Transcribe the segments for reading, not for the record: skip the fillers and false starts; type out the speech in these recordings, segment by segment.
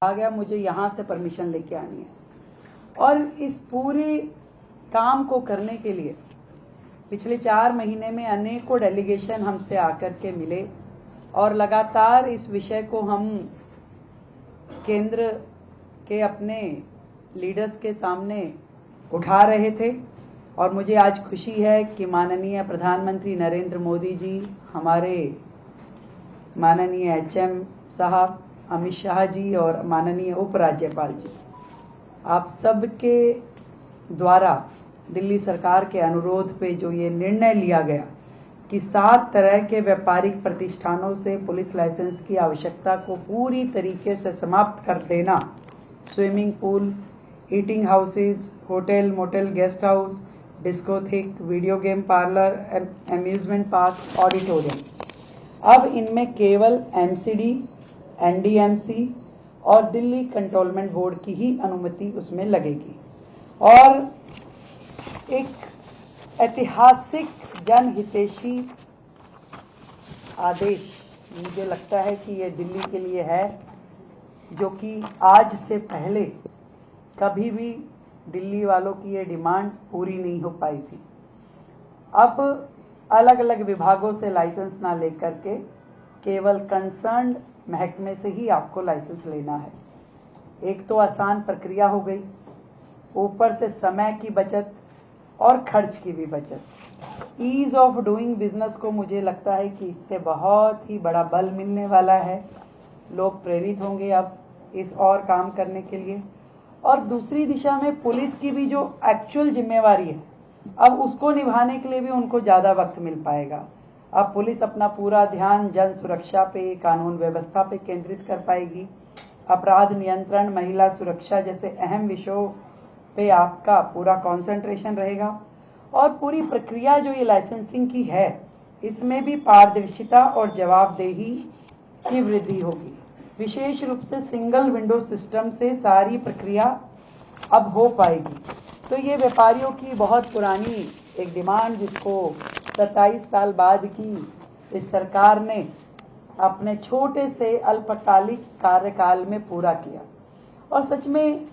आ गया, मुझे यहाँ से परमिशन लेके आनी है। और इस पूरे काम को करने के लिए पिछले 4 महीने में अनेकों डेलीगेशन हमसे आकर के मिले और लगातार इस विषय को हम केंद्र के अपने लीडर्स के सामने उठा रहे थे। और मुझे आज खुशी है कि माननीय प्रधानमंत्री नरेंद्र मोदी जी, हमारे माननीय एचएम साहब अमित शाह जी और माननीय उपराज्यपाल जी, आप सबके द्वारा दिल्ली सरकार के अनुरोध पे जो ये निर्णय लिया गया कि 7 तरह के व्यापारिक प्रतिष्ठानों से पुलिस लाइसेंस की आवश्यकता को पूरी तरीके से समाप्त कर देना, swimming pool, eating houses, hotel, motel, guest house, discotheque, video game parlour, amusement park, auditorium, अब इनमें केवल एमसीडी, एनडीएमसी और दिल्ली कंट्रोलमेंट बोर्ड की ही अनुमति उसमें लगेगी। और एक ऐतिहासिक जनहितैषी आदेश मुझे लगता है कि ये दिल्ली के लिए है, जो कि आज से पहले कभी भी दिल्ली वालों की ये डिमांड पूरी नहीं हो पाई थी। अब अलग अलग विभागों से लाइसेंस ना लेकर के केवल कंसर्न्ड महकमे से ही आपको लाइसेंस लेना है। एक तो आसान प्रक्रिया हो गई, ऊपर से समय की बचत और खर्च की भी बचत। ईज ऑफ डूइंग बिजनेस को मुझे लगता है कि इससे बहुत ही बड़ा बल मिलने वाला है। लोग प्रेरित होंगे अब इस और काम करने के लिए। और दूसरी दिशा में पुलिस की भी जो एक्चुअल जिम्मेवारी है, अब उसको निभाने के लिए भी उनको ज़्यादा वक्त मिल पाएगा। अब पुलिस अपना पूरा ध्यान जन सुरक्षा पे, कानून व्यवस्था पे केंद्रित कर पाएगी। अपराध नियंत्रण, महिला सुरक्षा जैसे अहम विषयों पे आपका पूरा कंसंट्रेशन रहेगा। और पूरी प्रक्रिया जो ये लाइसेंसिंग की है, इसमें भी पारदर्शिता और जवाबदेही की वृद्धि होगी। विशेष रूप से सिंगल विंडो सिस्टम से सारी प्रक्रिया अब हो पाएगी। तो ये व्यापारियों की बहुत पुरानी एक डिमांड, जिसको 27 साल बाद की इस सरकार ने अपने छोटे से अल्पकालिक कार्यकाल में पूरा किया। और सच में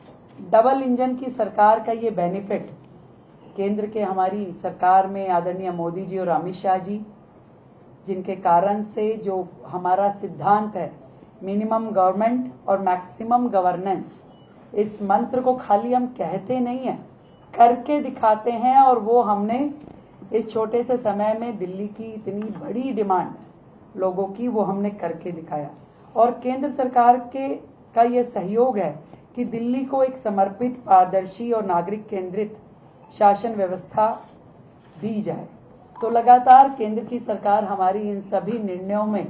डबल इंजन की सरकार का ये बेनिफिट केंद्र के हमारी सरकार में आदरणीय मोदी जी और अमित शाह जी, जिनके कारण से जो हमारा सिद्धांत है मिनिमम गवर्नमेंट और मैक्सिमम गवर्नेंस, इस मंत्र को खाली हम कहते नहीं हैं, करके दिखाते हैं। और वो हमने इस छोटे से समय में दिल्ली की इतनी बड़ी डिमांड लोगों की, वो हमने करके दिखाया। और केंद्र सरकार का ये सहयोग है कि दिल्ली को एक समर्पित, पारदर्शी और नागरिक केंद्रित शासन व्यवस्था दी जाए। तो लगातार केंद्र की सरकार हमारी इन सभी निर्णयों में,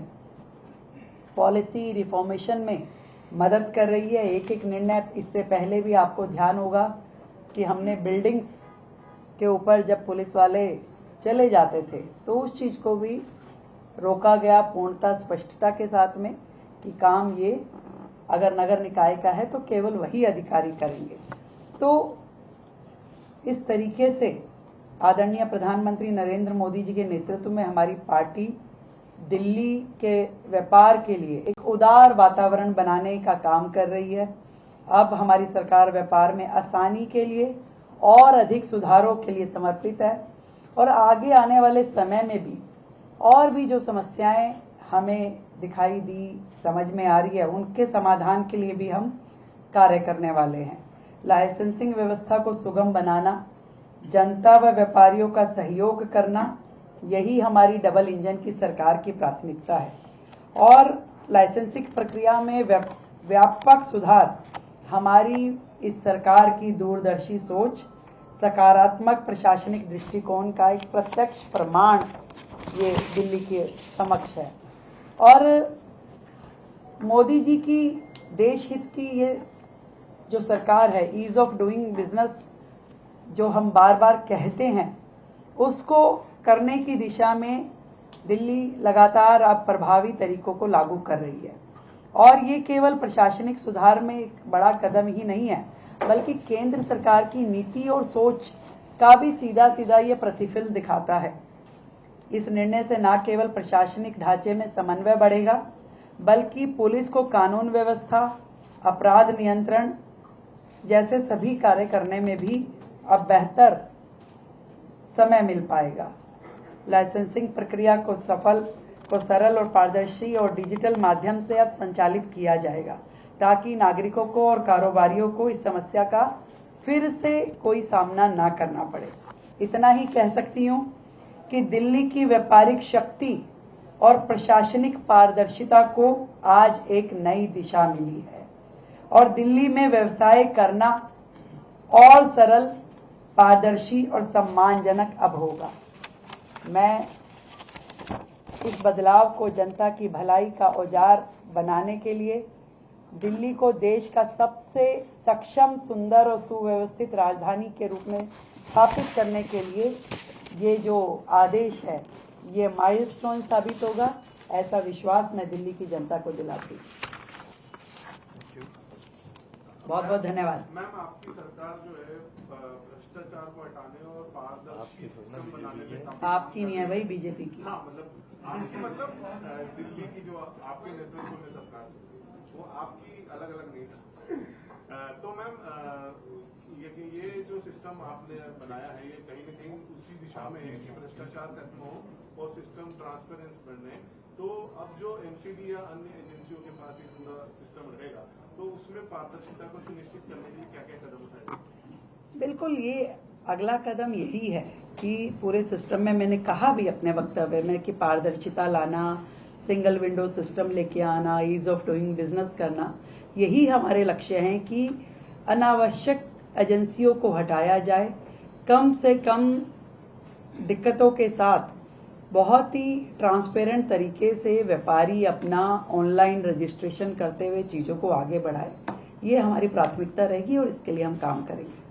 पॉलिसी रिफॉर्मेशन में मदद कर रही है। एक एक निर्णय, इससे पहले भी आपको ध्यान होगा कि हमने बिल्डिंग्स के ऊपर जब पुलिस वाले चले जाते थे तो उस चीज़ को भी रोका गया पूर्णतः स्पष्टता के साथ में कि काम ये अगर नगर निकाय का है तो केवल वही अधिकारी करेंगे। तो इस तरीके से आदरणीय प्रधानमंत्री नरेंद्र मोदी जी के नेतृत्व में हमारी पार्टी दिल्ली के व्यापार के लिए एक उदार वातावरण बनाने का काम कर रही है। अब हमारी सरकार व्यापार में आसानी के लिए और अधिक सुधारों के लिए समर्पित है। और आगे आने वाले समय में भी और भी जो समस्याएं हमें दिखाई दी, समझ में आ रही है, उनके समाधान के लिए भी हम कार्य करने वाले हैं। लाइसेंसिंग व्यवस्था को सुगम बनाना, जनता व व्यापारियों का सहयोग करना, यही हमारी डबल इंजन की सरकार की प्राथमिकता है। और लाइसेंसिंग प्रक्रिया में व्यापक सुधार हमारी इस सरकार की दूरदर्शी सोच, सकारात्मक प्रशासनिक दृष्टिकोण का एक प्रत्यक्ष प्रमाण ये दिल्ली के समक्ष है। और मोदी जी की देश हित की ये जो सरकार है, ईज ऑफ डूइंग बिजनेस जो हम बार बार कहते हैं, उसको करने की दिशा में दिल्ली लगातार अब प्रभावी तरीकों को लागू कर रही है। और ये केवल प्रशासनिक सुधार में एक बड़ा कदम ही नहीं है, बल्कि केंद्र सरकार की नीति और सोच का भी सीधा सीधा ये प्रतिफल दिखाता है। इस निर्णय से न केवल प्रशासनिक ढांचे में समन्वय बढ़ेगा, बल्कि पुलिस को कानून व्यवस्था अपराध नियंत्रण जैसे सभी कार्य करने में भी अब बेहतर समय मिल पाएगा। लाइसेंसिंग प्रक्रिया को सरल और पारदर्शी और डिजिटल माध्यम से अब संचालित किया जाएगा, ताकि नागरिकों को और कारोबारियों को इस समस्या का फिर से कोई सामना ना करना पड़े। इतना ही कह सकती हूँ कि दिल्ली की व्यापारिक शक्ति और प्रशासनिक पारदर्शिता को आज एक नई दिशा मिली है और दिल्ली में व्यवसाय करना और सरल, पारदर्शी और सम्मानजनक अब होगा। मैं इस बदलाव को जनता की भलाई का औजार बनाने के लिए दिल्ली को देश का सबसे सक्षम, सुंदर और सुव्यवस्थित राजधानी के रूप में स्थापित करने के लिए ये जो आदेश है ये माइलस्टोन साबित होगा, ऐसा विश्वास मैं दिल्ली की जनता को दिलाती हूँ। बहुत बहुत धन्यवाद। मैम, आपकी सरकार जो है भ्रष्टाचार को हटाने और पारदर्शी सिस्टम बनाने में आपकी नहीं है भाई, बीजेपी की। हाँ, मतलब दिल्ली की जो आपके नेतृत्व में सरकार वो आपकी अलग अलग नहीं था। तो मैम, ये जो सिस्टम आपने बनाया है ये कहीं न कहीं उसी दिशा में है कि भ्रष्टाचार खत्म हो और सिस्टम ट्रांसपेरेंस बढ़ने। तो अब जो एमसीडी या अन्य एजेंसियों के पास ये पूरा सिस्टम रहेगा तो उसमें पारदर्शिता को सुनिश्चित करने के लिए क्या क्या कदम उठाएंगे? बिल्कुल, ये अगला कदम यही है कि पूरे सिस्टम में मैंने कहा भी अपने वक्तव्य में कि पारदर्शिता लाना, सिंगल विंडो सिस्टम लेके आना, ईज ऑफ डूइंग बिजनेस करना, यही हमारे लक्ष्य हैं कि अनावश्यक एजेंसियों को हटाया जाए, कम से कम दिक्कतों के साथ बहुत ही ट्रांसपेरेंट तरीके से व्यापारी अपना ऑनलाइन रजिस्ट्रेशन करते हुए चीज़ों को आगे बढ़ाए। ये हमारी प्राथमिकता रहेगी और इसके लिए हम काम करेंगे।